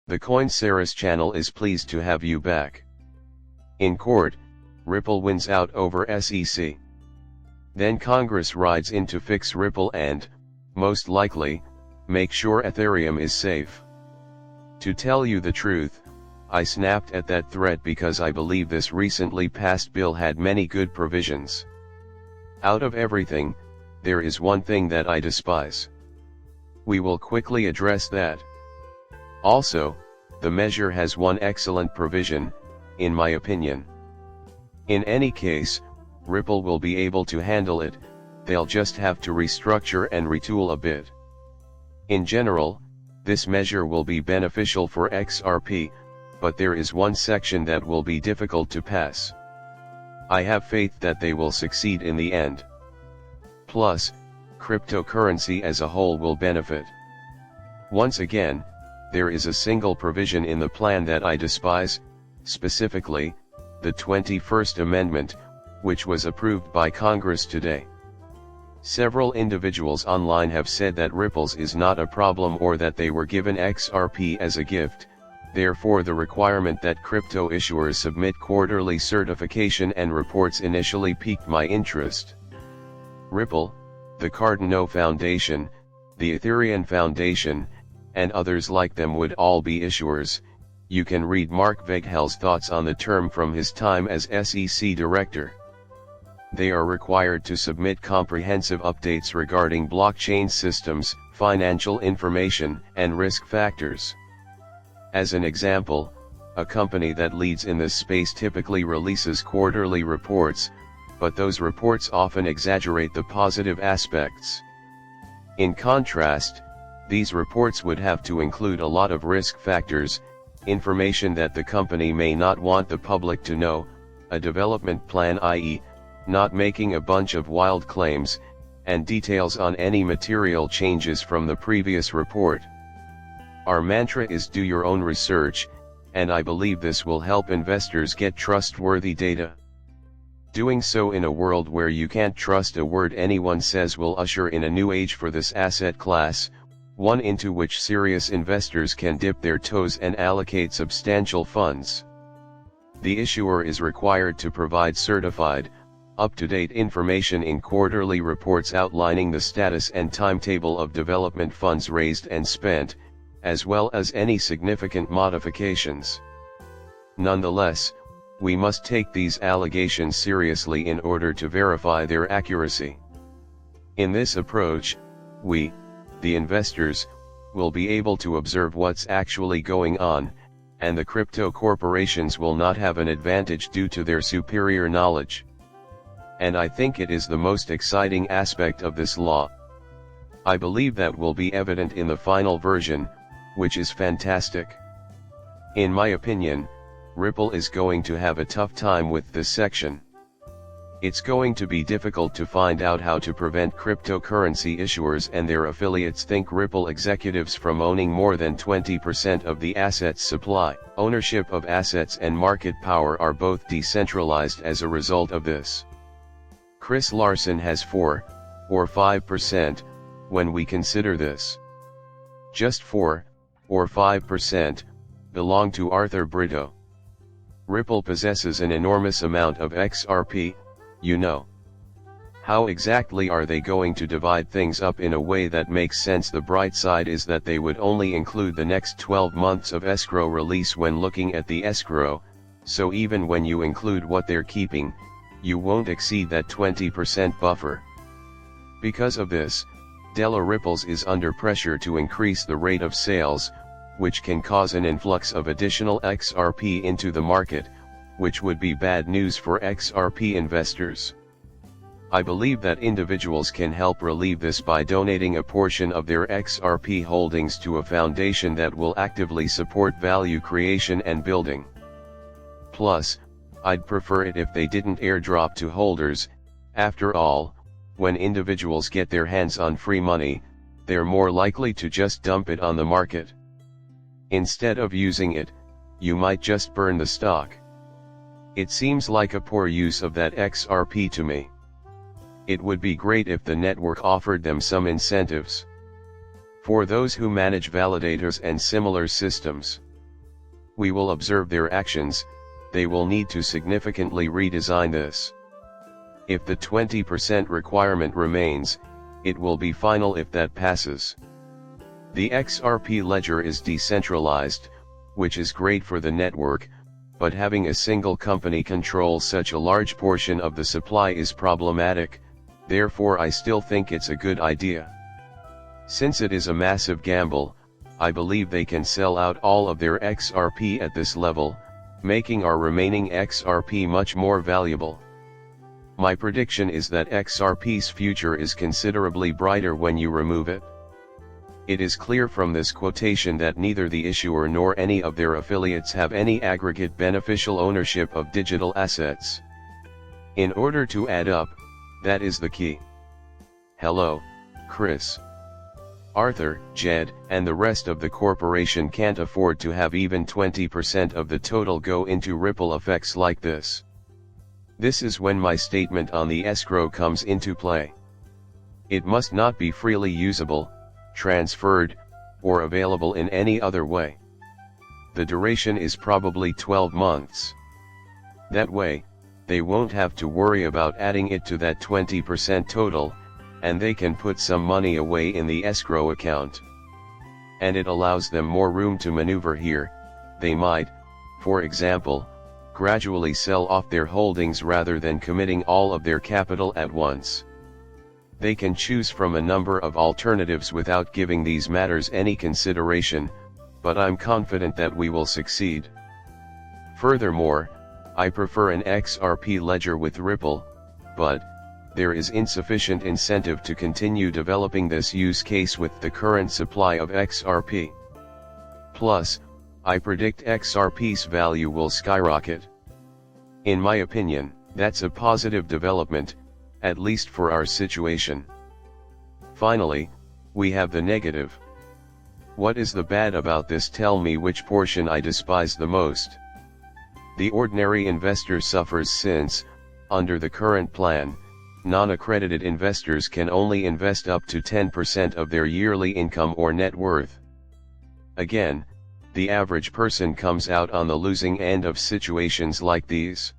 The Coinceras channel is pleased to have you back. In court, Ripple wins out over SEC. Then Congress rides in to fix Ripple and, most likely, make sure Ethereum is safe. To tell you the truth, I snapped at that threat because I believe this recently passed bill had many good provisions. Out of everything, there is one thing that I despise. We will quickly address that. Also, the measure has one excellent provision, in my opinion. In any case, Ripple will be able to handle it, they'll just have to restructure and retool a bit. In general, this measure will be beneficial for XRP, but there is one section that will be difficult to pass. I have faith that they will succeed in the end. Plus, cryptocurrency as a whole will benefit. Once again, there is a single provision in the plan that I despise, specifically, the 21st Amendment, which was approved by Congress today. Several individuals online have said that Ripples is not a problem or that they were given XRP as a gift, therefore the requirement that crypto issuers submit quarterly certification and reports initially piqued my interest. Ripple, the Cardano Foundation, the Ethereum Foundation, and others like them would all be issuers. You can read Mark Vegel's thoughts on the term from his time as SEC director. They are required to submit comprehensive updates regarding blockchain systems, financial information, and risk factors. As an example, a company that leads in this space typically releases quarterly reports, but those reports often exaggerate the positive aspects. In contrast, these reports would have to include a lot of risk factors, information that the company may not want the public to know, a development plan, i.e., not making a bunch of wild claims, and details on any material changes from the previous report. Our mantra is do your own research, and I believe this will help investors get trustworthy data. Doing so in a world where you can't trust a word anyone says will usher in a new age for this asset class, one into which serious investors can dip their toes and allocate substantial funds. The issuer is required to provide certified, up-to-date information in quarterly reports outlining the status and timetable of development funds raised and spent, as well as any significant modifications. Nonetheless, we must take these allegations seriously in order to verify their accuracy. In this approach, we, the investors, will be able to observe what's actually going on, and the crypto corporations will not have an advantage due to their superior knowledge. And I think it is the most exciting aspect of this law. I believe that will be evident in the final version, which is fantastic. In my opinion, Ripple is going to have a tough time with this section. It's going to be difficult to find out how to prevent cryptocurrency issuers and their affiliates think Ripple executives from owning more than 20% of the assets supply. Ownership of assets and market power are both decentralized as a result of this. Chris Larsen has 4 or 5% when we consider this. Just 4 or 5% belong to Arthur Brito. Ripple possesses an enormous amount of XRP, you know. How exactly are they going to divide things up in a way that makes sense? The bright side is that they would only include the next 12 months of escrow release when looking at the escrow, so even when you include what they're keeping, you won't exceed that 20% buffer. Because of this, Della Ripples is under pressure to increase the rate of sales, which can cause an influx of additional XRP into the market, which would be bad news for XRP investors. I believe that individuals can help relieve this by donating a portion of their XRP holdings to a foundation that will actively support value creation and building. Plus, I'd prefer it if they didn't airdrop to holders. After all, when individuals get their hands on free money, they're more likely to just dump it on the market. Instead of using it, you might just burn the stock. It seems like a poor use of that XRP to me. It would be great if the network offered them some incentives. For those who manage validators and similar systems. We will observe their actions. They will need to significantly redesign this. If the 20% requirement remains, it will be final if that passes. The XRP ledger is decentralized, which is great for the network, but having a single company control such a large portion of the supply is problematic, therefore I still think it's a good idea. Since it is a massive gamble, I believe they can sell out all of their XRP at this level, making our remaining XRP much more valuable. My prediction is that XRP's future is considerably brighter when you remove it. It is clear from this quotation that neither the issuer nor any of their affiliates have any aggregate beneficial ownership of digital assets. In order to add up, that is the key. Hello, Chris. Arthur, Jed, and the rest of the corporation can't afford to have even 20% of the total go into ripple effects like this. This is when my statement on the escrow comes into play. It must not be freely usable, transferred, or available in any other way. The duration is probably 12 months. That way, they won't have to worry about adding it to that 20% total, and they can put some money away in the escrow account. And it allows them more room to maneuver here. They might, for example, gradually sell off their holdings rather than committing all of their capital at once. They can choose from a number of alternatives without giving these matters any consideration, but I'm confident that we will succeed. Furthermore, I prefer an XRP ledger with Ripple, but there is insufficient incentive to continue developing this use case with the current supply of XRP. Plus, I predict XRP's value will skyrocket. In my opinion, that's a positive development, at least for our situation. Finally, we have the negative. What is the bad about this? Tell me which portion I despise the most. The ordinary investor suffers since, under the current plan, non-accredited investors can only invest up to 10% of their yearly income or net worth. Again, the average person comes out on the losing end of situations like these.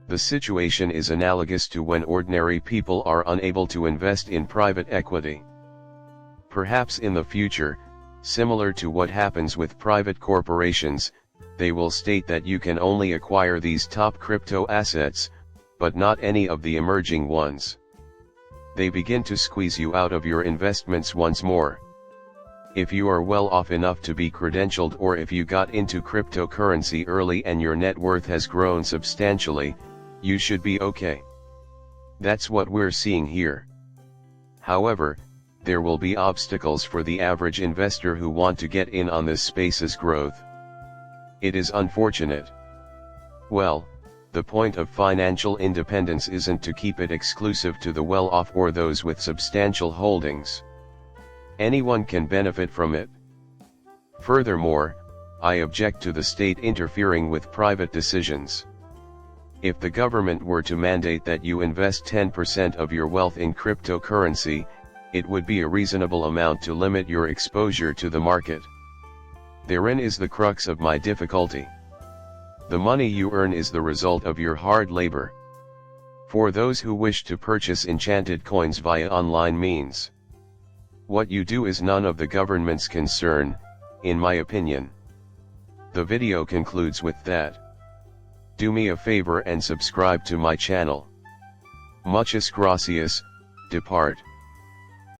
The situation is analogous to when ordinary people are unable to invest in private equity. Perhaps in the future, similar to what happens with private corporations, they will state that you can only acquire these top crypto assets, but not any of the emerging ones. They begin to squeeze you out of your investments once more. If you are well off enough to be credentialed, or if you got into cryptocurrency early and your net worth has grown substantially, you should be okay. That's what we're seeing here. However, there will be obstacles for the average investor who want to get in on this space's growth. It is unfortunate. Well, the point of financial independence isn't to keep it exclusive to the well-off or those with substantial holdings. Anyone can benefit from it. Furthermore, I object to the state interfering with private decisions. If the government were to mandate that you invest 10% of your wealth in cryptocurrency, it would be a reasonable amount to limit your exposure to the market. Therein is the crux of my difficulty. The money you earn is the result of your hard labor. For those who wish to purchase enchanted coins via online means, what you do is none of the government's concern, in my opinion. The video concludes with that. Do me a favor and subscribe to my channel. Muchas gracias, depart.